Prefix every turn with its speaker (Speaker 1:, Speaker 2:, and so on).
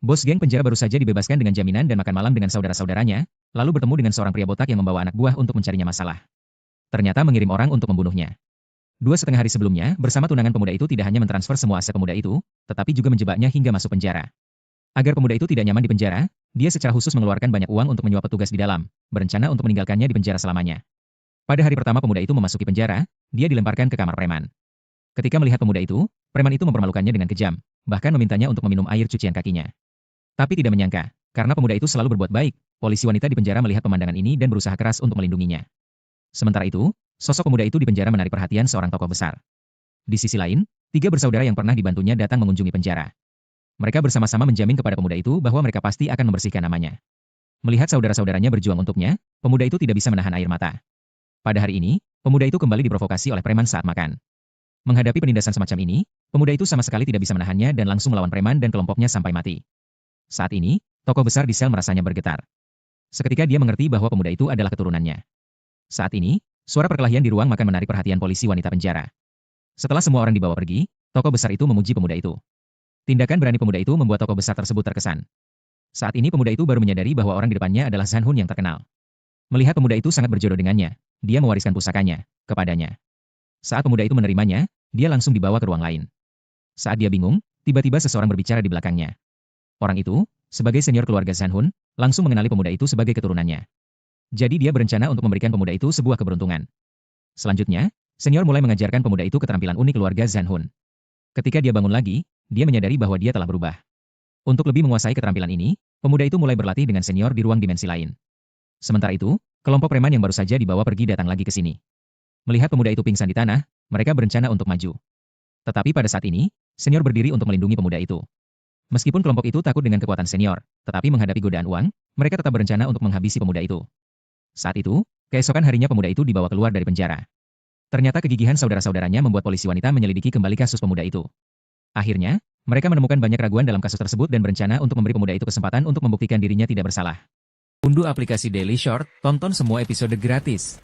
Speaker 1: Bos geng penjara baru saja dibebaskan dengan jaminan dan makan malam dengan saudara-saudaranya, lalu bertemu dengan seorang pria botak yang membawa anak buah untuk mencarinya masalah. Ternyata mengirim orang untuk membunuhnya. 2,5 hari sebelumnya, bersama tunangan pemuda itu tidak hanya mentransfer semua aset pemuda itu, tetapi juga menjebaknya hingga masuk penjara. Agar pemuda itu tidak nyaman di penjara, dia secara khusus mengeluarkan banyak uang untuk menyuap petugas di dalam, berencana untuk meninggalkannya di penjara selamanya. Pada hari pertama pemuda itu memasuki penjara, dia dilemparkan ke kamar preman. Ketika melihat pemuda itu, preman itu mempermalukannya dengan kejam, bahkan memintanya untuk meminum air cucian kakinya. Tapi tidak menyangka, karena pemuda itu selalu berbuat baik, polisi wanita di penjara melihat pemandangan ini dan berusaha keras untuk melindunginya. Sementara itu, sosok pemuda itu di penjara menarik perhatian seorang tokoh besar. Di sisi lain, 3 bersaudara yang pernah dibantunya datang mengunjungi penjara. Mereka bersama-sama menjamin kepada pemuda itu bahwa mereka pasti akan membersihkan namanya. Melihat saudara-saudaranya berjuang untuknya, pemuda itu tidak bisa menahan air mata. Pada hari ini, pemuda itu kembali diprovokasi oleh preman saat makan. Menghadapi penindasan semacam ini, pemuda itu sama sekali tidak bisa menahannya dan langsung melawan preman dan kelompoknya sampai mati. Saat ini, tokoh besar di sel merasanya bergetar. Seketika dia mengerti bahwa pemuda itu adalah keturunannya. Saat ini, suara perkelahian di ruang makan menarik perhatian polisi wanita penjara. Setelah semua orang dibawa pergi, tokoh besar itu memuji pemuda itu. Tindakan berani pemuda itu membuat tokoh besar tersebut terkesan. Saat ini pemuda itu baru menyadari bahwa orang di depannya adalah Zhan Hun yang terkenal. Melihat pemuda itu sangat berjodoh dengannya, dia mewariskan pusakanya kepadanya. Saat pemuda itu menerimanya, dia langsung dibawa ke ruang lain. Saat dia bingung, tiba-tiba seseorang berbicara di belakangnya. Orang itu, sebagai senior keluarga Zhan Hun, langsung mengenali pemuda itu sebagai keturunannya. Jadi dia berencana untuk memberikan pemuda itu sebuah keberuntungan. Selanjutnya, senior mulai mengajarkan pemuda itu keterampilan unik keluarga Zhan Hun. Ketika dia bangun lagi, dia menyadari bahwa dia telah berubah. Untuk lebih menguasai keterampilan ini, pemuda itu mulai berlatih dengan senior di ruang dimensi lain. Sementara itu, kelompok preman yang baru saja dibawa pergi datang lagi ke sini. Melihat pemuda itu pingsan di tanah, mereka berencana untuk maju. Tetapi pada saat ini, senior berdiri untuk melindungi pemuda itu. Meskipun kelompok itu takut dengan kekuatan senior, tetapi menghadapi godaan uang, mereka tetap berencana untuk menghabisi pemuda itu. Saat itu, keesokan harinya pemuda itu dibawa keluar dari penjara. Ternyata kegigihan saudara-saudaranya membuat polisi wanita menyelidiki kembali kasus pemuda itu. Akhirnya, mereka menemukan banyak keraguan dalam kasus tersebut dan berencana untuk memberi pemuda itu kesempatan untuk membuktikan dirinya tidak bersalah. Unduh aplikasi Daily Short, tonton semua episode gratis.